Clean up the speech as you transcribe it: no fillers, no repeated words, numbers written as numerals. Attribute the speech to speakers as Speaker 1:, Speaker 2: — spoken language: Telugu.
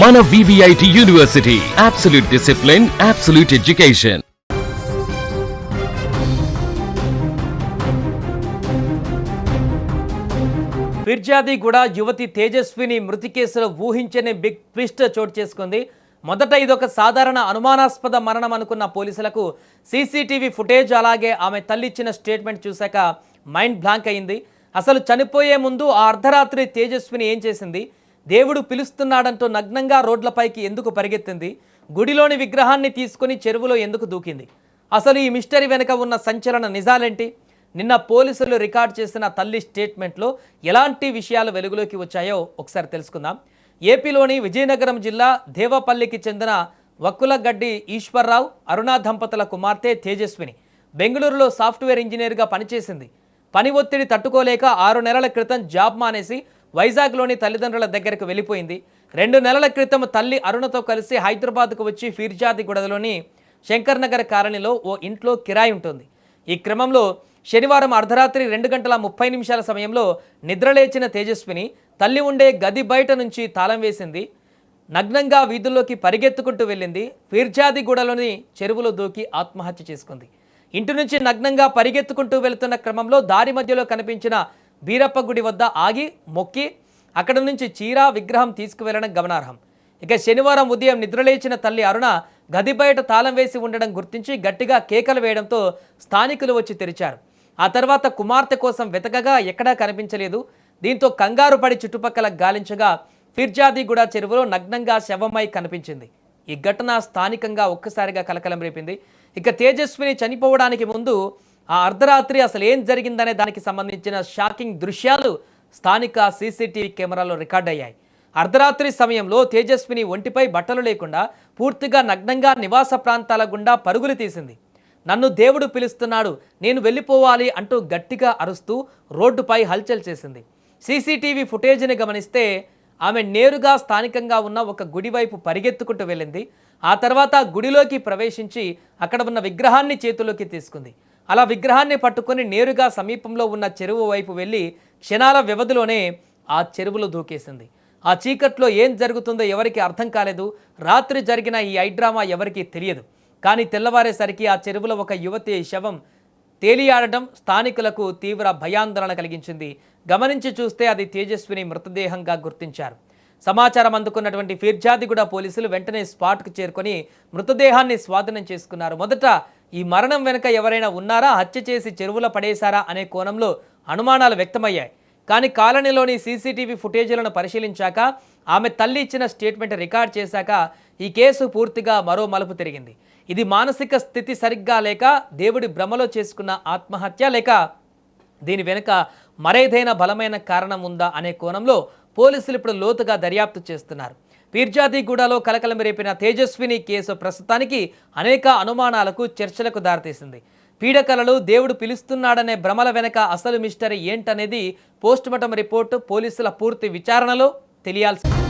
Speaker 1: మన VVIT university, absolute discipline, absolute education.
Speaker 2: Peerzadiguda యువతి తేజస్విని మృతి కేసులో ఊహించని బిగ్ ట్విస్ట్ చోటు చేసుకుంది. మొదట ఇదొక సాధారణ అనుమానాస్పద మరణం అనుకున్న పోలీసులకు సీసీటీవీ ఫుటేజ్ అలాగే ఆమె తల్లి ఇచ్చిన స్టేట్మెంట్ చూశాక మైండ్ బ్లాంక్ అయింది. అసలు చనిపోయే ముందు ఆ అర్ధరాత్రి తేజస్విని ఏం చేసింది? దేవుడు పిలుస్తున్నాడంటూ నగ్నంగా రోడ్లపైకి ఎందుకు పరిగెత్తింది? గుడిలోని విగ్రహాన్ని తీసుకుని చెరువులో ఎందుకు దూకింది? అసలు ఈ మిస్టరీ వెనుక ఉన్న సంచలన నిజాలేంటి? నిన్న పోలీసులు రికార్డ్ చేసిన తల్లి స్టేట్మెంట్లో ఎలాంటి విషయాలు వెలుగులోకి వచ్చాయో ఒకసారి తెలుసుకుందాం. ఏపీలోని విజయనగరం జిల్లా దేవపల్లికి చెందిన వక్కులగడ్డి ఈశ్వర్రావు, అరుణ దంపతుల కుమార్తె తేజస్విని బెంగళూరులో సాఫ్ట్వేర్ ఇంజనీర్గా పనిచేసింది. పని ఒత్తిడి తట్టుకోలేక 6 నెలల క్రితం జాబ్ మానేసి వైజాగ్లోని తల్లిదండ్రుల దగ్గరకు వెళ్ళిపోయింది. 2 నెలల క్రితం తల్లి అరుణతో కలిసి హైదరాబాద్కు వచ్చి ఫిర్జాదిగూడలోని శంకర్ నగర్ కాలనీలో ఓ ఇంట్లో కిరాయి ఉంటుంది. ఈ క్రమంలో శనివారం అర్ధరాత్రి 2:30 సమయంలో నిద్రలేచిన తేజస్విని తల్లి ఉండే గది బయట నుంచి తాళం వేసింది. నగ్నంగా వీధుల్లోకి పరిగెత్తుకుంటూ వెళ్ళింది. ఫిర్జాదిగూడలోని చెరువులో దూకి ఆత్మహత్య చేసుకుంది. ఇంటి నుంచి నగ్నంగా పరిగెత్తుకుంటూ వెళుతున్న క్రమంలో దారి మధ్యలో కనిపించిన బీరప్ప గుడి వద్ద ఆగి మొక్కి అక్కడ నుంచి చీర విగ్రహం తీసుకువెళ్లడం గమనార్హం. ఇక శనివారం ఉదయం నిద్రలేచిన తల్లి అరుణ గది బయట తాళం వేసి ఉండడం గుర్తించి గట్టిగా కేకలు వేయడంతో స్థానికులు వచ్చి తెరిచారు. ఆ తర్వాత కుమార్తె కోసం వెతకగా ఎక్కడా కనిపించలేదు. దీంతో కంగారు పడి చుట్టుపక్కల గాలించగా ఫిర్జాదిగూడ చెరువులో నగ్నంగా శవమై కనిపించింది. ఈ ఘటన స్థానికంగా ఒక్కసారిగా కలకలం రేపింది. ఇక తేజస్విని చనిపోవడానికి ముందు ఆ అర్ధరాత్రి అసలు ఏం జరిగిందనే దానికి సంబంధించిన షాకింగ్ దృశ్యాలు స్థానిక సీసీటీవీ కెమెరాలో రికార్డ్ అయ్యాయి. అర్ధరాత్రి సమయంలో తేజస్విని ఒంటిపై బట్టలు లేకుండా పూర్తిగా నగ్నంగా నివాస ప్రాంతాల గుండా పరుగులు తీసింది. నన్ను దేవుడు పిలుస్తున్నాడు, నేను వెళ్ళిపోవాలి అంటూ గట్టిగా అరుస్తూ రోడ్డుపై హల్చల్ చేసింది. సీసీటీవీ ఫుటేజ్ని గమనిస్తే ఆమె నేరుగా స్థానికంగా ఉన్న ఒక గుడి వైపు పరిగెత్తుకుంటూ వెళ్ళింది. ఆ తర్వాత గుడిలోకి ప్రవేశించి అక్కడ ఉన్న విగ్రహాన్ని చేతిలోకి తీసుకుంది. అలా విగ్రహాన్ని పట్టుకొని నేరుగా సమీపంలో ఉన్న చెరువు వైపు వెళ్ళి క్షణాల వ్యవధిలోనే ఆ చెరువులో దూకేసింది. ఆ చీకట్లో ఏం జరుగుతుందో ఎవరికి అర్థం కాలేదు. రాత్రి జరిగిన ఈ ఐడ్రామా ఎవరికీ తెలియదు. కానీ తెల్లవారేసరికి ఆ చెరువులో ఒక యువతి శవం తేలియాడటం స్థానికులకు తీవ్ర భయాందోళన కలిగించింది. గమనించి చూస్తే అది తేజస్విని మృతదేహంగా గుర్తించారు. సమాచారం అందుకున్నటువంటి ఫిర్జాదిగూడ పోలీసులు వెంటనే స్పాట్కు చేరుకొని మృతదేహాన్ని స్వాధీనం చేసుకున్నారు. మొదట ఈ మరణం వెనుక ఎవరైనా ఉన్నారా, హత్య చేసి చెరువులో పడేశారా అనే కోణంలో అనుమానాలు వ్యక్తమయ్యాయి. కానీ కాలనీలోని సీసీటీవీ ఫుటేజీలను పరిశీలించాక, ఆమె తల్లి ఇచ్చిన స్టేట్మెంట్ రికార్డ్ చేశాక ఈ కేసు పూర్తిగా మరో మలుపు తిరిగింది. ఇది మానసిక స్థితి సరిగ్గా లేక దేవుడి భ్రమలో చేసుకున్న ఆత్మహత్య, లేక దీని వెనుక మరేదైనా బలమైన కారణం ఉందా అనే కోణంలో పోలీసులు ఇప్పుడు లోతుగా దర్యాప్తు చేస్తున్నారు. ఫిర్జాదిగూడలో కలకలం రేపిన తేజస్విని కేసు ప్రస్తుతానికి అనేక అనుమానాలకు, చర్చలకు దారితీసింది. పీడకలలు, దేవుడు పిలుస్తున్నాడనే భ్రమల వెనక అసలు మిస్టరీ ఏంటనేది పోస్టుమార్టం రిపోర్టు, పోలీసుల పూర్తి విచారణలో తెలియాల్సింది.